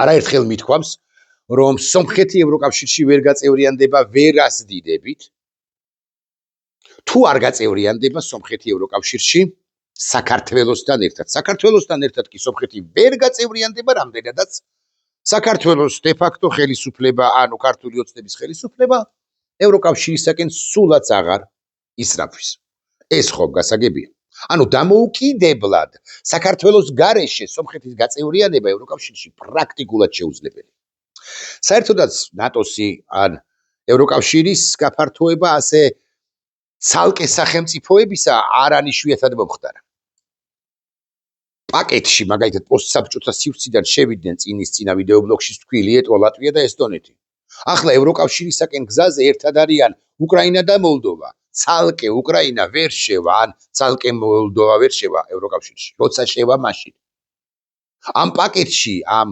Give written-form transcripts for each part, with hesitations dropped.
არაერთხელ მithქვამს, რომ სომხეთი ევროკავშირში ვერ გაწევრიანდება ვერასდიდებით. თუ არ გაწევრიანდება სომხეთი ევროკავშირში საქართველოსთან ერთად. საქართველოსთან ერთად კი სომხეთი ვერ გაწევრიანდება, რამდენადაც საქართველოს დე-ფაქტო ხელისუფლება, ანუ ქართული ოცნების ხელისუფლება ევროკავშირისაკენ სულაც აღარ ისრაფვის. ეს ხომ გასაგებია. ანუ დამოუკიდებლად საქართველოს გარეშე სომხეთის გაწევრიანება ევროკავშირში პრაქტიკულად შეუძლებელი. საერთოდაც ნატოსი ან ევროკავშირის გაფართოება ასე ცალკე სახელმწიფოებისა არ ანიშვიათად მომხდარა. პაკეტში მაგალითად პოსტსაბჭოთა სივრციდან შევიდნენ წინა ვიდეობლოგში თქვი ლიტვა, ლატვია და ესტონეთი. ახლა ევროკავშირისაკენ გზაზე ერთად არიან უკრაინა და მოლდოვა. ცალკე უკრაინა ვერ შევა, ან ცალკე მოლდოვა ვერ შევა ევროკავშირში. როცა შევა მაშინ. ამ პაკეტში, ამ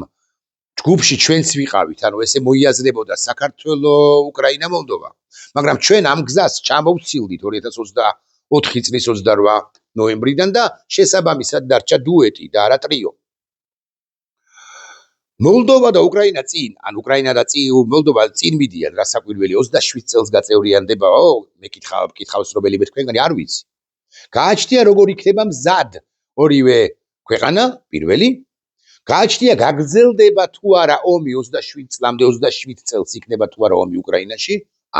ჯგუფში ჩვენც ვიყავით, ანუ ესე მოიაზრებოდა საქართველო, უკრაინა, მოლდოვა. მაგრამ ჩვენ ამ გზას ჩამოვცილდით 2024 წლის 28 ნოემბრიდან და შესაბამისად დარჩა დუეტი და არა ტრიო. მოლდოვა და უკრაინა წინ, ან უკრაინა და მოლდოვა წინ მიდიან, რასაკვირველი 27 წელს გაწევრიანდებაო, მე კითხავს რომელიმე თქვენგანი არ ვიცი. გააჩნია როგორ იქნება მზად ორივე ქვეყანა, პირველი. გააჩნია გაგრძელდება თუ არა ომი 27 წლამდე 27 წელს იქნება თუ არა ომი უკრაინაში,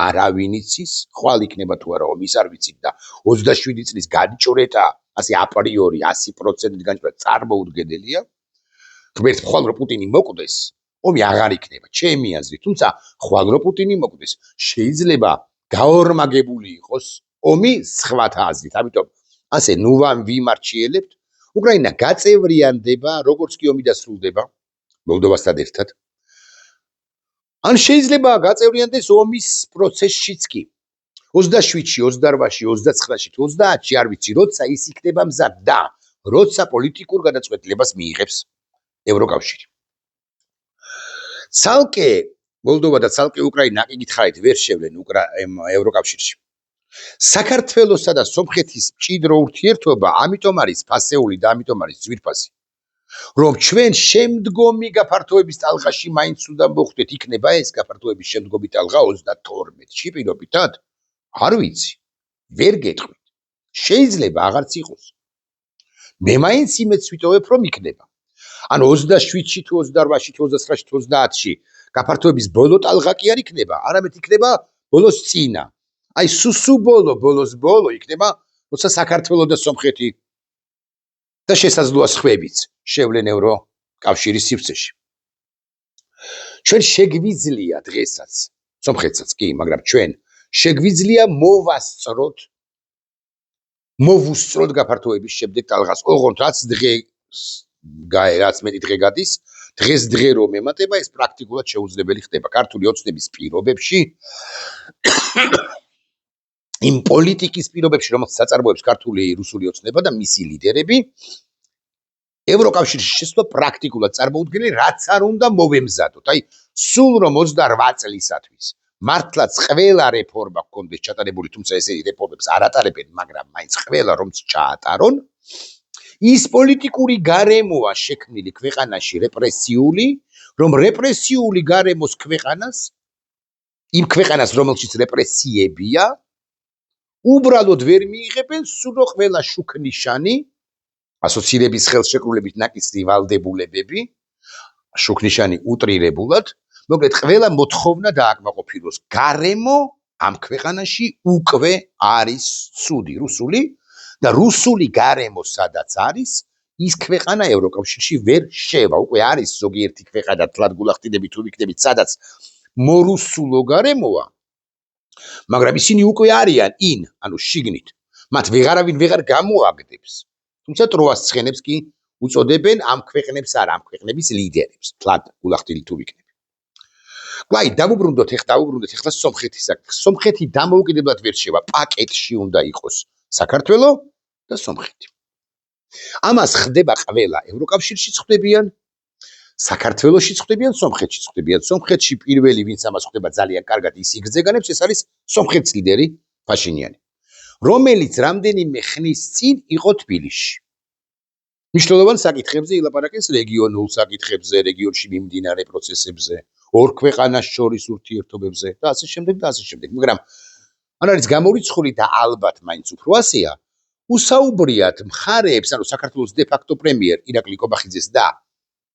არავინ იცის, ხვალ იქნება თუ არა ომი, ის არ ვიცით და 27 წლის განჭვრეტა, ასე აპრიორი 100% განჭვრეტა წარმოუდგენელია. ღმერთ ხვალ რო პუტინი მოკვდეს, ომი აღარ იქნება, ჩემი აზრით, თუმცა ხვალ რო პუტინი მოკვდეს, შეიძლება გაორმაგებული იყოს ომი სხვათა აზრით, ამიტომ ასე ნუ ვიმარჩიელებთ, უკრაინა გაწევრიანდება, როგორც კი ომი დასრულდება, მოლდოვასთან ერთად. ან შეიძლება გაწევრიანდეს ომის პროცესშიც კი. 27-ში, 28-ში, 29-ში, 30-ში, არ ვიცი, როცა ის იქნება მზად და როცა პოლიტიკურ გადაწყვეტილებას მიიღებს ევროკავშირი. ცალკე მოლდოვა და ცალკე უკრაინა აკითხავით ვერ შევლენ ევროკავშირში. საქართველოსა და სომხეთის მჭიდრო ურთიერთობა ამიტომ არის ფასეული და ამიტომ არის ძვირფასი. რომ ჩვენ შემდგომი გაფართოების ტალღაში მაინც უნდა მოხვდეთ, იქნება ეს გაფართოების შემდგომი ტალღა 32-ში პირობითად? არ ვიცი, ვერ გეტყვით. შეიძლება აღარც იყოს. მე მაინც იმედს ვიტოვებ, რომ იქნება. ანუ 27-ში თუ 28-ში თუ 29-ში თუ 30-ში გაფართოების ბოლო ტალღა კი არ იქნება, არამედ იქნება ბოლოს წინა. აი სუსუ ბოლოს ბოლო იქნება, როცა საქართველო და სომხეთი და შესაძლოა სხვებიც შევლენ ევროკავშირის სივრცეში. ჩვენ შეგვიძლია დღესაც, სომხეთსაც კი, მაგრამ ჩვენ შეგვიძლია მოვუსწროთ გაფართოების შემდეგ ტალღას. ოღონდ რაც მეტი დღე გადის, დღეს დღე რომ ემატება, ეს პრაქტიკულად შეუძლებელი ხდება. ქართული ოცნების პირობებში, იმ პოლიტიკის პირობებში, რომელსაც აწარმოებს ქართული რუსული ოცნება და მისი ლიდერები, ევროკავშირში შესვლა პრაქტიკულად წარმოუდგენელი, რაც არ უნდა მოვემზადოთ. აი, სულ რომ 28 წლისათვის მართლაც ყველა რეფორმა გქონდეს ჩატარებული, თუმცა ესეთი რეფორმებს არ ატარებენ, მაგრამ მაინც ყველა რომც ჩაატარონ, ის პოლიტიკური გარემოა შექმნილი ქვეყანაში რეპრესიული, რომ რეპრესიული გარემოს ქვეყანას, იმ ქვეყანას, რომელშიც რეპრესიებია, უბრალოდ ვერ მიიღებენ სულ ყველა შუქნიშანი, ასოცირების ხელშეკრულებით ნაკისრი ვალდებულებები, შუქნიშანი უტრირებულად, მოკლედ ყველა მოთხოვნა დააკმაყოფილოს. გარემო ამ ქვეყანაში უკვე არის ცუდი რუსული და რუსული გარემო სადაც არის, ის ქვეყანა ევროკავშირში ვერ შევა. უკვე არის ზოგიერთი ქვეყანა, თლად გულახდინებით თუ ვიქნებით, სადაც მორუსულო გარემოა, მაგრამ ისინი უკვე არიან ანუ შიგნით. მათ ვეღარავინ ვეღარ გამოაგდებს. თუმცა ტროას ცხენებს კი უწოდებენ ამ ქვეყნებს არა, ამ ქვეყნების ლიდერებს, თლად გულახდილი თუ ვიქნებით. აი, დავუბრუნდეთ ახლა სომხეთისაკენ. სომხეთი დამოუკიდებლად ვერ შევა, პაკეტში უნდა იყოს საქართველო და სომხეთი. ამას ხდება ყველა ევროკავშირშიც ხდებიან, საქართველოშიც ხდებიან, სომხეთშიც ხდებიან. სომხეთში პირველი, ვინც ამას ხდება ძალიან კარგად ის იგზეგანებს, ეს არის სომხეთის ლიდერი ფაშინიანი, რომელიც რამდენიმე ხნის წინ იყო თბილისში. მნიშვნელოვან საკითხებზე ილაპარაკეს რეგიონულ საკითხებზე, რეგიონში მიმდინარე პროცესებზე, ორ ქვეყანას შორის ურთიერთობებზე და ასე შემდეგ და ასე შემდეგ. მაგრამ არ არის გამორიცხული და ალბათ მაინც უფრო ასეა, უსაუბრიათ მხარეებს, ანუ საქართველოს დე ფაქტო პრემიერ ირაკლი კობახიძეს და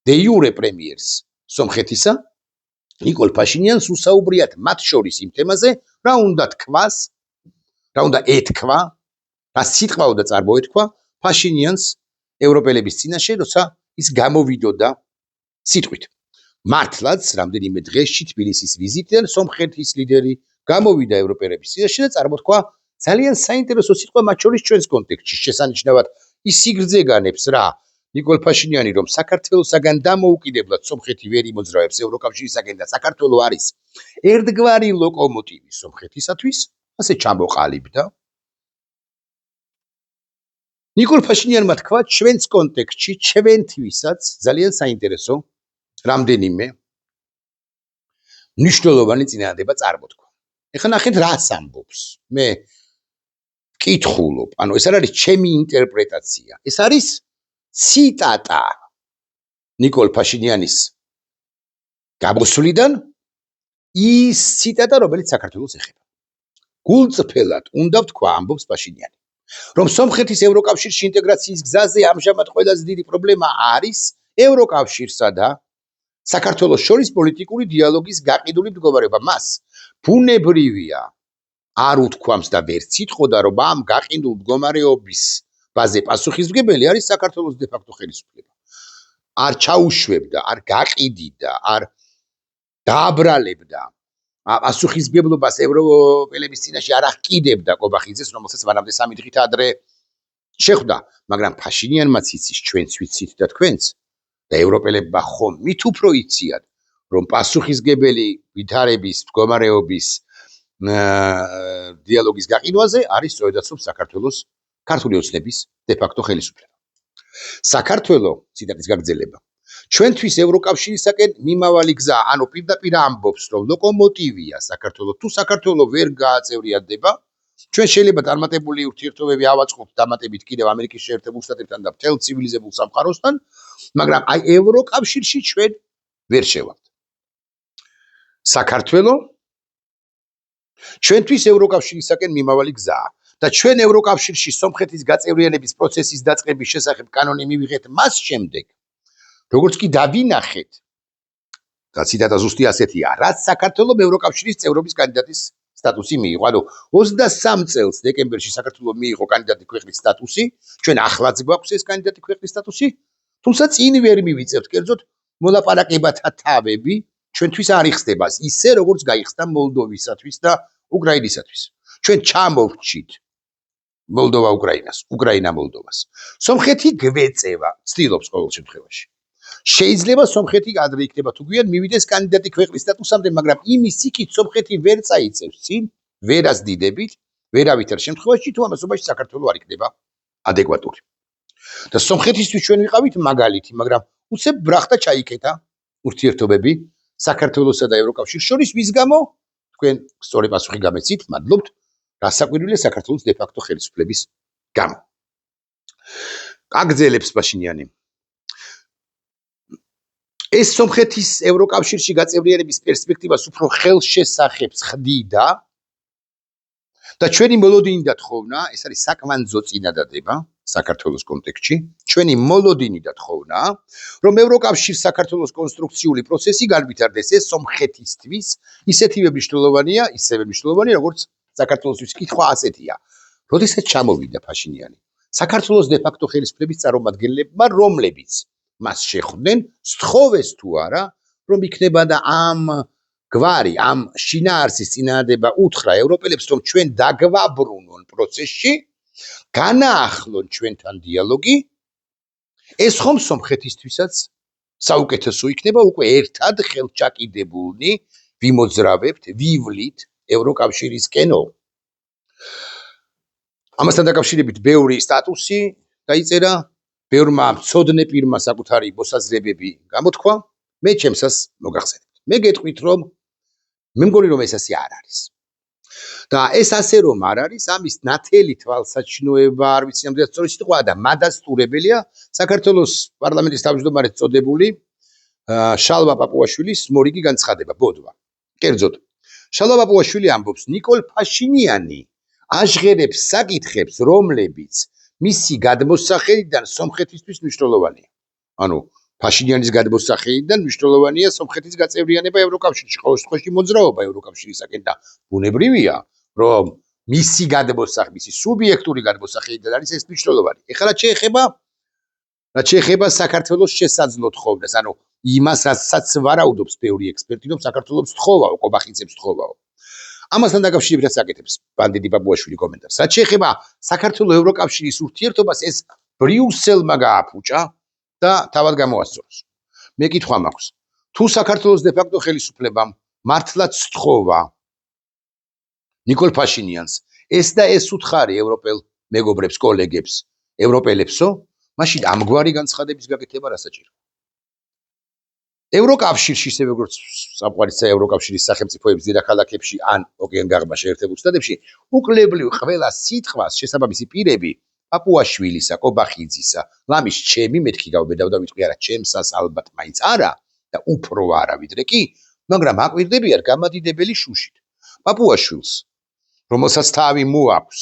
დე იურე პრემიერს სომხეთისა ნიკოლ ფაშინიანს უსაუბრიათ მათ შორის იმ თემაზე, რა უნდა თქვას, რა უნდა ეთქვა, რა სიტყვა უნდა წარმოეთქვა ფაშინიანს ევროპელების წინაშე, როცა ის გამოვიდოდა სიტყვით. მართლაც, რამდენიმე დღეში თბილისის ვიზიტიდან სომხეთის ლიდერი გამოვიდა ევროპელების წინაშე და წარმოთქვა ძალიან საინტერესო სიტყვა მათ შორის ჩვენს კონტექსტში. შესანიშნავად ის სიგრძე განებს რა ნიკოლ ფაშინიანი რომ საქართველოსაგან დამოუკიდებლად სომხეთი ვერ იმოძრავებს ევროკავშირისაგან და საქართველო არის ერთგვარი ლოკომოტივი სომხეთისათვის, ასე ჩამოყალიბდა. ნიკოლ ფაშინიანმა თქვა ჩვენს კონტექსტში ჩვენთვისაც ძალიან საინტერესო რამდენიმე მნიშვნელოვანი წინადადება წარმოთქვა. ეხლა ნახეთ რას ამბობს. მე ვკითხულობ, ანუ ეს არ არის ჩემი ინტერპრეტაცია, ეს არის ციტატა ნიკოლ ფაშინიანის გამოსვლიდან, ის ციტატა, რომელიც საქართველოს ეხება. გულწრფელად უნდა ვთქვა, ამბობს ფაშინიანი, რომ სომხეთის ევროკავშირში ინტეგრაციის გზაზე ამჟამად ყველაზე დიდი პრობლემა არის ევროკავშირსა და საქართველოს შორის პოლიტიკური დიალოგის გაყიდული მდგომარეობა. მას ბუნებრივია არ უთქვამს და ვერ იტყოდა, რომ ამ გაყიდულ მდგომარეობის ბაზე პასუხისმგებელი არის საქართველოს დე ფაქტო ხელისუფლება. არ ჩაუშვებდა, არ გაყიდიდა, არ დააბრალებდა პასუხისმგებლობას ევროპელების წინაშე არ აღკიდებდა კობახიძეს, რომელსაც მანამდე 3 დღით ადრე შეხვდა, მაგრამ ფაშინიანმაც იცის, ჩვენც ვიცით და თქვენც და ევროპელებმა ხომ მით უფრო იციან, რომ პასუხისმგებელი ვითარების მდგომარეობის დიალოგის გაყიდვაზე არის სწორედაც რომ საქართველოს ქართული ოცნების დე ფაქტო ხელისუფლება. საქართველო, ციტატის გაგრძელება, ჩვენთვის ევროკავშირისაკენ მიმავალი გზა, ანუ პირდაპირ ამბობს, რომ ლოკომოტივია საქართველო, თუ საქართველო ვერ გააწევრიანდება, ჩვენ შეიძლება წარმატებული ურთიერთობები ავაწყოთ დამატებით კიდევ ამერიკის შეერთებულ შტატებთან და მთელ ცივილიზებულ სამყაროსთან, მაგრამ აი ევროკავშირში ჩვენ ვერ შევალთ. საქართველო ჩვენთვის ევროკავშირისაკენ მიმავალი გზაა და ჩვენ ევროკავშირში სომხეთის გაწევრიანების პროცესის დაწყების შესახებ კანონი მივიღეთ მას შემდეგ, როგორც კი დავინახეთ და ციტატა ზუსტი ასეთია, რაც საქართველომ ევროკავშირის წევრობის კანდიდატის სტატუსი მიიღო. ანუ 23 წელს დეკემბერში საქართველომ მიიღო კანდიდატი ქვეყნის სტატუსი, ჩვენ ახლაც გვაქვს ეს კანდიდატი ქვეყნის სტატუსი, თუმცა წინ ვერ მივიწევთ, კერძოდ მოლაპარაკებათა თავები ჩვენთვის არ იხსნება ისე, როგორც გაიხსნა მოლდოვისათვის და უკრაინისათვის. ჩვენ ჩამოვრჩით მოლდოვა უკრაინას, უკრაინა მოლდოვას. სომხეთი გვეწევა, ცდილობს ყოველ შემთხვევაში. შეიძლება სომხეთი ადრე იქნება თუ გვიან მივიდეს კანდიდატი ქვეყნის სტატუსამდე, მაგრამ იმის იქით სომხეთი ვერ წაიწევს წინ, ვერასდიდებით, ვერავითარ შემთხვევაში თუ ამასობაში საქართველო არ იქნება ადეკვატური. და სომხეთისთვის ჩვენ ვიყავით მაგალითი, მაგრამ უცებ ბრახტა ჩაიკეტა ურთიერთობები საქართველოსა და ევროკავშირის შორის, ვის გამო თქვენ სწორი პასუხი გამეცით, მადლობთ, გასაკვირველი საქართველოს დე ფაქტო ხელისუფლების გამო. აგრძელებს ფაშინიანი. ეს სომხეთის ევროკავშირში გაწევრიანების პერსპექტივას უფრო ხელშესახებს ხდიდა და ჩვენი მოლოდინი და თხოვნა, ეს არის საკვანძო წინადადება საქართველოს კონტექსტში, ჩვენი მოლოდინი და თხოვნა, რომ ევროკავშირს საქართველოს კონსტრუქციული პროცესი განვითარდეს, ეს სომხეთისთვის ისეთივე მნიშვნელოვანია, ისევე მნიშვნელოვანია, როგორც საქართველოსთვის. კითხვა ასეთია, როდესაც ჩამოვიდა ფაშინიანი საქართველოს დე ფაქტო ხელისუფლების წარმომადგენლებმა, რომლებიც მას შეხვდნენ, სთხოვეს თუ არა, რომ იქნება და ამ გვარი, ამ შინაარსის წინადადება უთხრა ევროპელებს, რომ ჩვენ დაგვაბრუნონ პროცესში, განაახლონ ჩვენთან დიალოგი, ეს ხომ სომხეთისთვისაც საუკეთესო იქნება, უკვე ერთად ხელჩაკიდებულნი ვიმოძრავებთ, ვივლით ევროკავშირისკენო. ამასთან დაკავშირებით ბევრი სტატუსი დაიწერა, ბევრმა მცოდნე პირმა საკუთარი მოსაზრებები გამოთქვა, მე ჩემსას მოგახსენებთ. მე გეტყვით, რომ მე მგონი რომ ეს ასე არ არის. და ეს ასე რომ არ არის, ამის ნათელი თვალსაჩინოება არ ვიცი ამდენად სწორი სიტყვა და მადასტურებელია საქართველოს პარლამენტის თავმჯდომარედ წოდებული შალვა პაპუაშვილის მორიგი განცხადება, ბოდვა. კერძოდ, შალვა პაპუაშვილი ამბობს, ნიკოლ ფაშინიანი აჟღერებს საკითხებს, რომლებიც მისი გადმოსახედიდან სომხეთისთვის მნიშვნელოვანია. ანუ ფაშინიანის გადმოსახედიდან მნიშვნელოვანია სომხეთის გაწევრიანება ევროკავშირში, ყოველ შემთხვევაში მოძრაობა ევროკავშირისაკენ და ბუნებრივია, რომ მისი გადმოსახედი, მისი სუბიექტური გადმოსახედიდან არის ეს მნიშვნელოვანი. ეხლა რაც შეეხება საქართველოს შესაძლო თხოვნას, ანუ იმას, რასაც ვარაუდობს ბევრი ექსპერტი, რომ საქართველოს თხოვაო, ყობახიძეებს თხოვაო. ამასთან დაკავშირებით აკეთებს ბანდიტი პაპუაშვილი კომენტარს. რაც შეეხება საქართველოს ევროკავშირის ურთიერთობას, ეს ბრიუსელმა გააფუჭა და თავად გამოასწოროს. მე კითხვა მაქვს, თუ საქართველოს დე-ფაქტო ხელისუფლებამ მართლაც თხოვა ნიკოლ ფაშინიანს, ეს და ეს უთხარი ევროპელ მეგობრებს, კოლეგებს, ევროპელებსო, მაშინ ამგვარი განცხადების გაკეთება რა საჭირო? ევროკავშირში, ისე როგორც სამყარისა ევროკავშირის სახელმწიფოების დედაქალაქებში ან ოკეანგაღმაში ერთებულ შტატებში, უკლებლივ ყველა სიტყვას შესაბამისი პირები პაპუაშვილისა, ყობახიძისა, ლამის ჩემი მეთქი გავბედავ და ვიტყვი არა, ჩემსას ალბათ მაინც არა და უფრო არა ვიდრე კი, მაგრამ აკვირდებიან გამადიდებელი შუშით. პაპუაშვილს, რომელსაც თავი მოაქვს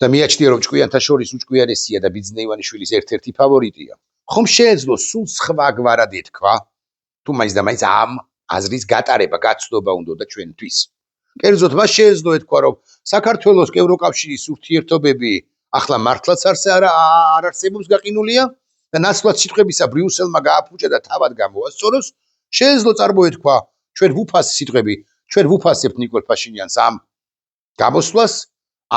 და მიაჩნია, რომ ჭკვიანთა შორის უჭკვიანესია და ბიძინა ივანიშვილის ერთ-ერთი ფავორიტია. ხომ შეეძლო სულ სხვაგვარად ეთქვა, თუ მაინც და მაინც ამ აზრის გატარება, გაცნობა უნდა და ჩვენთვის. კერძოდ, მას შეეძლო ეთქვა, რომ საქართველოს ევროკავშირის ურთიერთობები ახლა მართლაც არ არსებობს გაყინულია და ნაცვლად სიტყვებისა ბრიუსელმა გააფუჭა და თავად გამოასწოროს, შეეძლო წარმოეთქვა ჩვენ სიტყვები, ჩვენ ვუფასებთ ნიკოლ ფაშინიანს ამ გამოსვლას,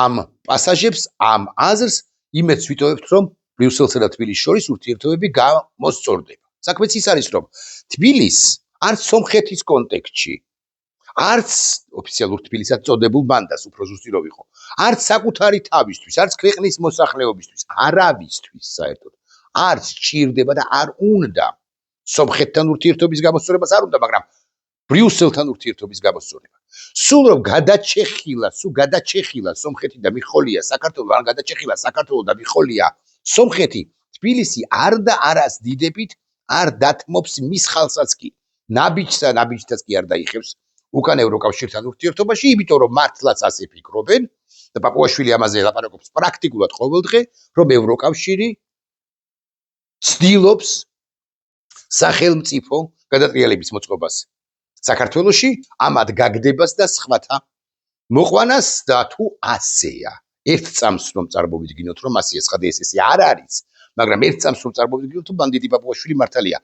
ამ პასაჟებს, ამ აზრს, იმედს ვიტოვებთ, რომ ბრიუსელსა და თბილისის შორის ურთიერთობები გამოსწორდება. საქმეც ის არის, რომ თბილისს არც სომხეთის კონტექსტში, არც ოფიციალურ თბილისად წოდებულ ბანდას, უფრო ზუსტი რო ვიყო, არც საკუთარი თავისთვის, არც ქვეყნის მოსახლეობისთვის, არავისთვის საერთოდ არ სჭირდება და არ უნდა სომხეთთან ურთიერთობის გამოსწორებას არ უნდა, მაგრამ ბრიუსელთან ურთიერთობის გამოსწორება. სულ რომ გადაჩეხილა სომხეთი და მიხოლია საქართველო, ან გადაჩეხილა საქართველო და მიხოლია სომხეთი, თბილისი არ და არას დიდებით არ დათმობს მის ხალხსაც კი. ნაბიჯთაც კი არ დაიხევს უკან ევროკავშირთან ურთიერთობაში, იმიტომ რომ მართლაც ასე ფიქრობენ და პაპუაშვილი ამაზე ლაპარაკობს პრაქტიკულად ყოველდღე, რომ ევროკავშირი ცდილობს სახელმწიფო გადატრიალების მოწყობას საქართველოში, ამად გაგდებას და სხვათა მოყვანას და თუ ასეა. ერთ წამს რომ წარმოვიდგინოთ, რომ ასეა, ხადი ესე არ არის, მაგრამ ერთ წამს რომ წარმოვიდგინოთ, რომ ბანდიტი პაპუაშვილი მართალია.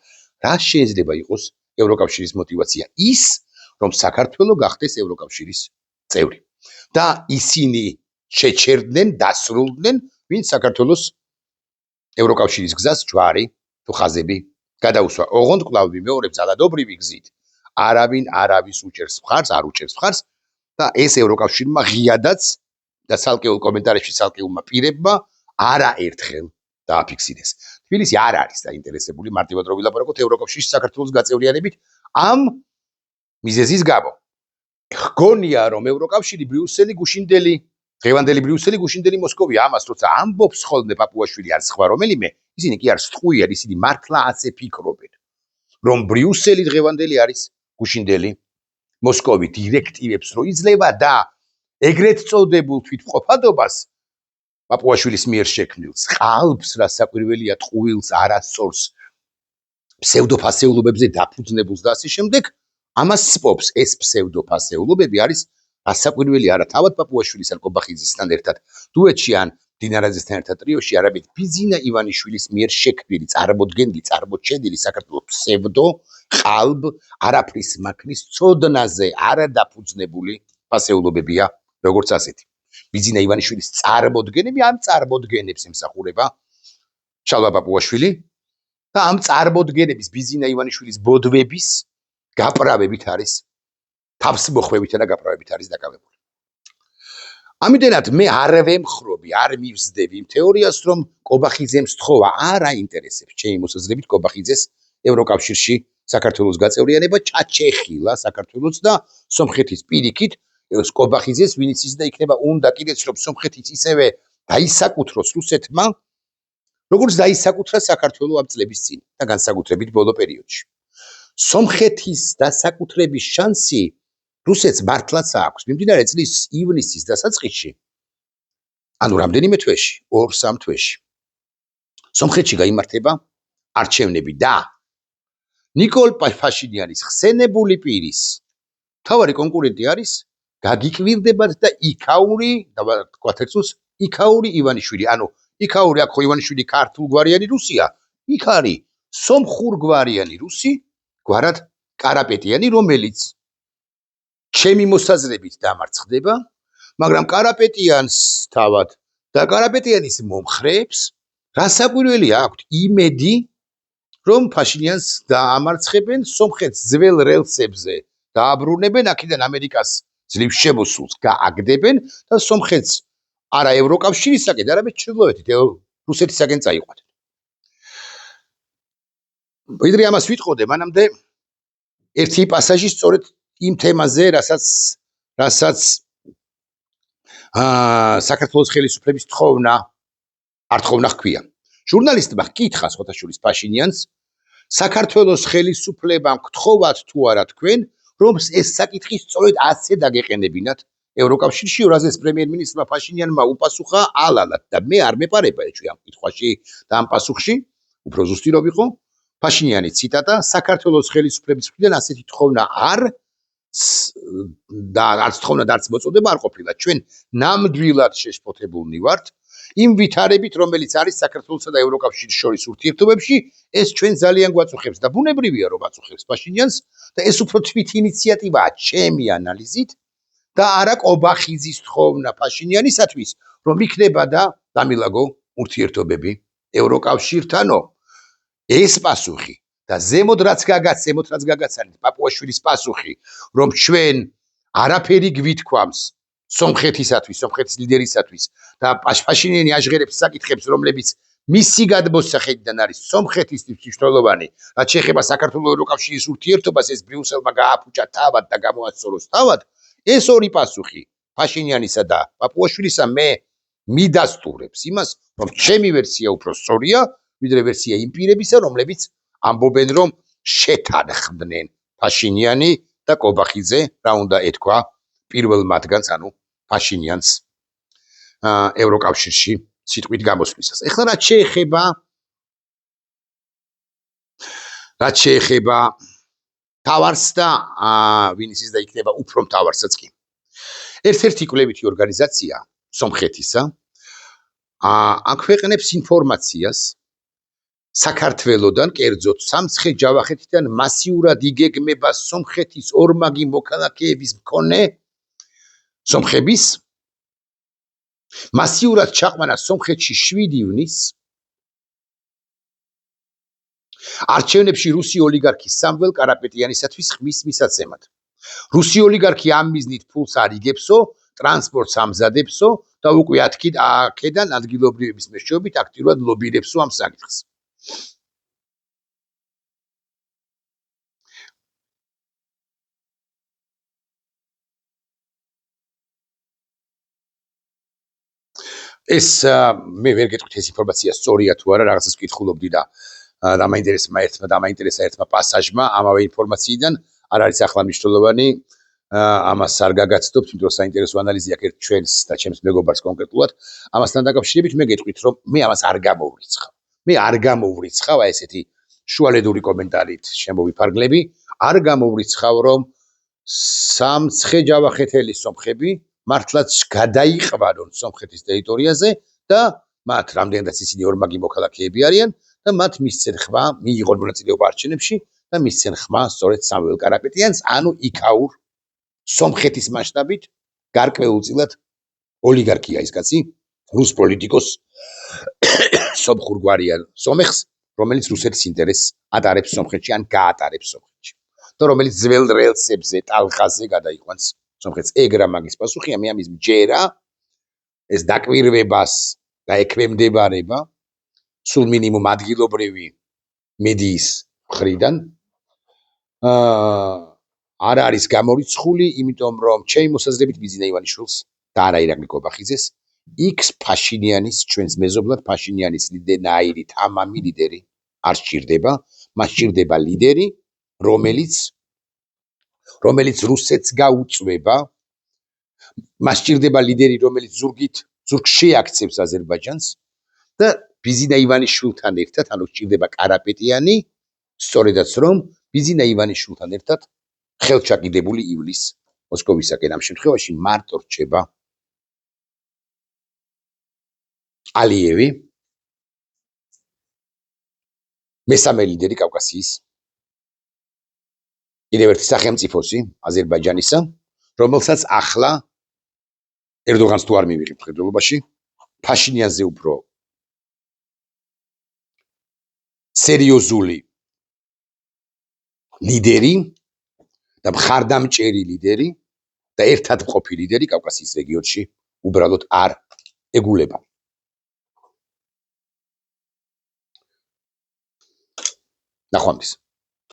რა შეიძლება იყოს ევროკავშირის мотиваცია? ის, რომ საქართველო გახდეს ევროკავშირის წევრი. და ისინი შეჩერდნენ, დასრულდნენ, ვინც საქართველოს ევროკავშირის გზას ჯვარი თუ ხაზები გადაუსვა. ოღონდ კვლავ ვიმეორებ ძალადობრივი გზით. არავის უჭერს მხარს, არ უჭერს მხარს და ეს ევროკავშირმა ღიადაც და ცალკეულ კომენტარებში ცალკეულმა პირებმა არაერთხელ დააფიქსირეს. თბილისი არ არის დაინტერესებული მარტივად რომ ვილაპარაკოთ ევროკავშირის საქართველოს გაწევრიანებით ამ მიზეზის გამო. გონია რომ ევროკავშირი ბრიუსელი გუშინდელი, დღევანდელი ბრიუსელი გუშინდელი მოსკოვია, ამას როცა ამბობს ხოლმე პაპუაშვილი არ სხვა რომელიმე, ისინი კი არ სწყვიან, ისინი მართლა ასე ფიქრობენ, რომ ბრიუსელი დღევანდელი არის გუშინდელი მოსკოვი დირექტივებს რო იძლევა და ეგრეთ წოდებულ თვითმყოფადობას პაპუაშვილის მიერ შექმნილს ყალბს, რა საკვირველია, ტყუილს, არასწორს, ფსევდოფასეულობებზე დაფუძნებულს და ასე შემდეგ, ამას სპობს. ეს ფსევდოფასეულობები არის ასაკვირველი არა თავად პაპუაშვილის ან ყობახიძისთან ერთად დუეტში ან დინარაძესთან ერთად ტრიოში, არამედ ბიძინა ივანიშვილის მიერ შექმნილი, წარმოჩენილი საქართველოს ფსევდო ყალბ არაფრის მაქმნის ცოდნაზე არადაფუძნებული ფასეულობებია, როგორც ასეთი. ბიძინა ივანიშვილის წარმოდგენები ამ წარმოდგენებს ემსახურება შალვა პაპუაშვილი და ამ წარმოდგენების ბიძინა ივანიშვილის ბოდვების გაპრავებით არის თავს მოხვევითა და გაპრავებით არის დაკავებული. ამიტომაც მე არ ვემხრობი, არ მივსდები იმ თეორიას, რომ ყობახიძემ სთხოვა, არ აინტერესებს ჩემი მოსაზრებით ყობახიძეს ევროკავშირში საქართველოს გაწევრიანება ჩაჩეხილა საქართველოს და სომხეთის პირიქით კობახიძეს ვინც ის და იქნება უნდა კიდეც რომ სომხეთის ისევე დაისაკუთროს რუსეთმა როგორც დაისაკუთრა საქართველოს ამ წლების წინ და განსაკუთრებით ბოლო პერიოდში სომხეთის დასაკუთრების შანსი რუსეთს მართლაც აქვს მიმდინარე წლის ივნისის დასაწყისში ანუ რამდენიმე თვეში 2-3 თვეში სომხეთში გაიმართება არჩევნები და ნიკოლ ფაშინიანის ხსენებული პირის მთავარი კონკურენტი არის გაგიკვირდებათ და იქაური და თქვათ ერთს იქაური ივანიშვილი ანუ იქაური აქ ხო ივანიშვილი ქართულგვარიანი რუსია იქ არის სომხურგვარიანი რუსი გვარად კარაპეტიანი რომელიც ჩემი მოსაზრებით დამარცხდება მაგრამ კარაპეტიანს თავად და კარაპეტიანის მომხრეებს რასაკვირველი აქვთ იმედი რომ ფაშინიანს დაამარცხებენ სომხეთს ძველ რელსებზე დააბრუნებენ აქედან ამერიკას ძლივ შემოსულს გააგდებენ და სომხეთს არა ევროკავშირისაკენ არამედ ჩრდილოეთით რუსეთისაკენ წაიყვანენ ვიდრე ამას ვიტყოდე მანამდე ერთი პასაჟი სწორედ იმ თემაზე რასაც საქართველოს ხელისუფლების ართხოვნა ჰქვია ჟურნალისტმა ჰკითხა ხოთაშურის ფაშინიანს საქართველოს ხელისუფლებამ გთხოვათ თუ არა თქვენ რომ ეს საკითხი სწორედ ასე დაგეყენებინათ ევროკავშირში რაზეც პრემიერ-მინისტრმა ფაშინიანმა უპასუხა ალალად და მე არ მეპარება ეჭვი ამ კითხვაში და ამ პასუხში უფრო ზუსტი რომ იყო ფაშინიანი ციტატა საქართველოს ხელისუფლების მხრიდან ასეთი თხოვნა და არც თხოვნა და არც მოწოდება არ ყოფილა ჩვენ ნამდვილად შეშფოთებულნი ვართ იმ ვითარებით რომელიც არის საქართველოსა და ევროკავშირის შორის ურთიერთობებში ეს ჩვენ ძალიან გვაწუხებს და ბუნებრივია რომ აწუხებს ფაშინიანს და ეს უფრო თვით ინიციატივაა ჩემი ანალიზით და არა კობახიძის თხოვნა ფაშინიანისათვის რომ იქნება და დამილაგო ურთიერთობები ევროკავშირთანო ეს პასუხი და ზემოთ რაც გაგაცანით პაპუაშვილის პასუხი რომ ჩვენ არაფერი გვითქვამს სომხეთისათვის სომხეთის ლიდერისათვის და ფაშინიანი აჟღერებს საკითხებს რომლებიც მისი გადმოსახედიდან არის სომხეთისთვის მნიშვნელოვანი რაც შეეხება საქართველოს ევროკავშირის ურთიერთობას ეს ბრიუსელმა გააფუჭა თავად და გამოასწოროს თავად ეს ორი პასუხი ფაშინიანისა და პაპუაშვილისა მე მიდასტურებს იმას რომ ჩემი ვერსია უფრო სწორია ვიდრე ვერსია იმ პირებისა რომლებიც ამბობენ რომ შეთანხმდნენ ფაშინიანი და კობახიძე რა უნდა ეთქვა პირველ მათგანს ანუ ფაშინიანს ევროკავშირში სიტყვით გამოსვლისას ეხლა რაც შეეხება თავარს და ვინ ის და იქნება უფრო მთავარსაც კი ერთ-ერთი კვლევითი ორგანიზაცია სომხეთისა აქვეყნებს ინფორმაციას საქართველოდან კერძოდ სამცხე-ჯავახეთიდან მასიურად იგეგმება სომხეთის ორმაგი მოქალაქეების მქონე სომხების მასიურად ჩაყვანა სომხეთში 7 ივნისს არჩევნებში რუსი ოლიგარქი სამվել კარაპეტიანისათვის ხმის მისაცემად. რუსი ოლიგარქი ამ მიზნით ფულს არ იგებსო, ტრანსპორტს ამზადებსო და უკვე აქედან ადგილობრივების მეშვეობით აქტიურად ლობირებსო ამ საკითხს. ეს მე ვერ გეტყვით ეს ინფორმაცია სწორია თუ არა, რაღაცას ვკითხულობდი და დამაინტერესა ერთმა პასაჟმა ამავე ინფორმაციიდან, არ არის ახლა მნიშვნელოვანი, ამას არ გაგაცნობთ, იმიტომ რომ საინტერესო ანალიზი აქვს ერთ ჩვენს და ჩემს მეგობარს კონკრეტულად, ამასთან დაკავშირებით მე გეტყვით, რომ მე ამას არ გამოვრიცხავ. მე არ გამოვრიცხავ ესეთი შუალედური კომენტარით შემოვიფარგლები, არ გამოვრიცხავ, რომ სამცხე-ჯავახეთელი სომხები მართლაც გადაიყვანონ სომხეთის ტერიტორიაზე და მათ რამდენადაც ისინი ორმაგი მოქალაქეები არიან და მათ მისცენ ხმა მიიღონ მონაწილეობა არჩევნებში და მისცენ ხმა სწორედ სამუელ კარაპეტიანს, ანუ იქაურ სომხეთის მასშტაბით გარკვეულწილად ოლიგარქია ის კაცი, რუს პოლიტიკოს სომხურგვარიან სომეხს, რომელიც რუსეთის ინტერესს ატარებს სომხეთში ან გაატარებს სომხეთში და რომელიც ძველ რელსებზე ტალღაზე გადაიყვანს სომხეთს. ეგ რა მაგის პასუხია, მე ამის მჯერა ეს დაკვირვებას და ექვემდებარება სულ მინიმუმ ადგილობრივი მედიის მხრიდან არ არის გამორიცხული, იმიტომ რომ ჩემი მოსაზრებით ბიზინა ივანიშვილს და არა ირაკლი კობახიძეს იქ ფაშინიანის ჩვენს მეზობლად ფაშინიანის ლიდერნაირი თამამი ლიდერი არ სჭირდება, მას სჭირდება ლიდერი, რომელიც რუსეთს გაუწვება, მას სჭირდება ლიდერი, რომელიც ზურგს შეაქცევს აზერბაიჯანს და ბიზინა ივანიშვილთან ერთად, ანუ სჭირდება კარაპეტიანი, სწორედაც რომ ბიზინა ივანიშვილთან ერთად ხელჩაკიდებული ივლის მოსკოვისაკენ. ამ შემთხვევაში მარტო რჩება ალიევი, მესამე ლიდერი კავკასიის კიდევ ერთი სახელმწიფოსი აზერბაიჯანისა, რომელსაც ახლა ერდოღანს თუ არ მივიღებთ მხედველობაში, ფაშინიანზე უფრო სერიოზული ლიდერი და მხარდამჭერი ლიდერი და ერთად მყოფი ლიდერი კავკასიის რეგიონში უბრალოდ არ ეგულება. ნახვამდის.